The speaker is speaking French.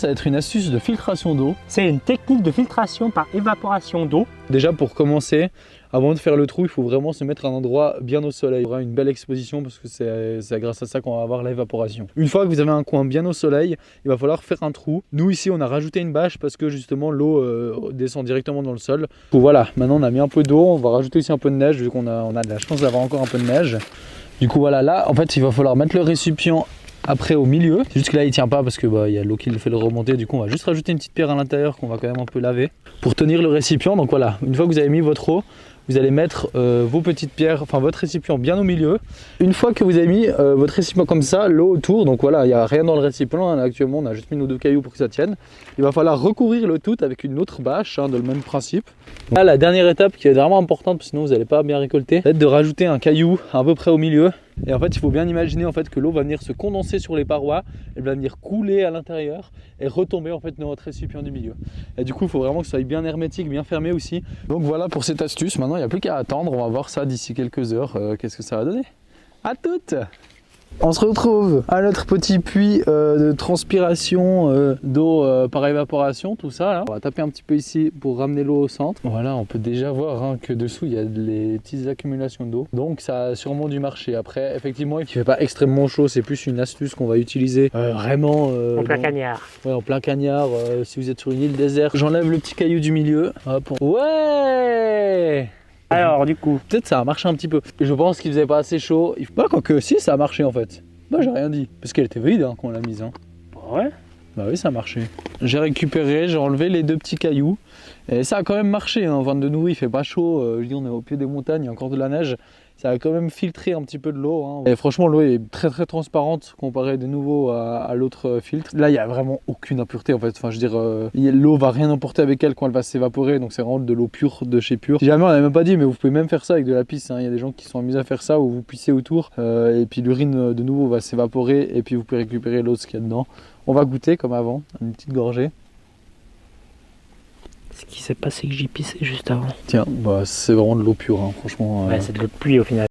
Ça va être une astuce de filtration d'eau. C'est une technique de filtration par évaporation d'eau. Déjà pour commencer, avant de faire le trou, il faut vraiment se mettre à un endroit bien au soleil. Il y aura une belle exposition parce que c'est grâce à ça qu'on va avoir l'évaporation. Une fois que vous avez un coin bien au soleil, il va falloir faire un trou. Nous ici on a rajouté une bâche parce que justement l'eau descend directement dans le sol. Donc voilà, maintenant on a mis un peu d'eau, on va rajouter aussi un peu de neige vu qu'on a de la chance d'avoir encore un peu de neige. Du coup voilà, là en fait il va falloir mettre le récipient après au milieu. C'est juste que là il tient pas parce que il y a l'eau qui le fait le remonter. Du coup on va juste rajouter une petite pierre à l'intérieur qu'on va quand même un peu laver pour tenir le récipient. Donc voilà, une fois que vous avez mis votre eau, vous allez mettre vos petites pierres, enfin votre récipient bien au milieu. Une fois que vous avez mis votre récipient comme ça, l'eau autour, donc voilà, il n'y a rien dans le récipient. Actuellement on a juste mis nos 2 cailloux pour que ça tienne. Il va falloir recouvrir le tout avec une autre bâche, de le même principe. Là la dernière étape qui est vraiment importante, parce que sinon vous n'allez pas bien récolter, c'est de rajouter un caillou à peu près au milieu. Et en fait il faut bien imaginer en fait que l'eau va venir se condenser sur les parois, elle va venir couler à l'intérieur et retomber en fait dans votre récipient du milieu. Et du coup il faut vraiment que ça soit bien hermétique, bien fermé aussi. Donc voilà pour cette astuce, maintenant il n'y a plus qu'à attendre, on va voir ça d'ici quelques heures, qu'est-ce que ça va donner. À toutes! On se retrouve à notre petit puits de transpiration d'eau par évaporation, tout ça là. On va taper un petit peu ici pour ramener l'eau au centre. Voilà, on peut déjà voir que dessous il y a des petites accumulations d'eau. Donc ça a sûrement dû marcher. Après, effectivement, il ne fait pas extrêmement chaud, c'est plus une astuce qu'on va utiliser vraiment En plein cagnard. Ouais, en plein cagnard, si vous êtes sur une île déserte. J'enlève le petit caillou du milieu. Hop. Ouais! Alors du coup, peut-être ça a marché un petit peu. Je pense qu'il faisait pas assez chaud. Bah quoique si, ça a marché en fait. Bah j'ai rien dit. Parce qu'elle était vide quand on l'a mise. ouais. Bah oui, ça a marché. J'ai récupéré, j'ai enlevé les 2 petits cailloux. Et ça a quand même marché. Enfin, de nouveau, il fait pas chaud. Je dis, on est au pied des montagnes, il y a encore de la neige. Ça a quand même filtré un petit peu de l'eau. Et franchement, l'eau est très très transparente comparée de nouveau à l'autre filtre. Là, il n'y a vraiment aucune impureté en fait. Enfin, je veux dire, l'eau va rien emporter avec elle quand elle va s'évaporer. Donc, c'est vraiment de l'eau pure de chez Pure. Si jamais on n'avait même pas dit, mais vous pouvez même faire ça avec de la pisse. Il y a des gens qui sont amusés à faire ça où vous pissez autour. Et puis l'urine de nouveau va s'évaporer. Et puis vous pouvez récupérer l'eau, ce qu'il y a dedans. On va goûter comme avant, une petite gorgée. Ce qui s'est passé que j'y pissais juste avant. Tiens, c'est vraiment de l'eau pure, franchement. Ouais, c'est de l'eau de pluie au final.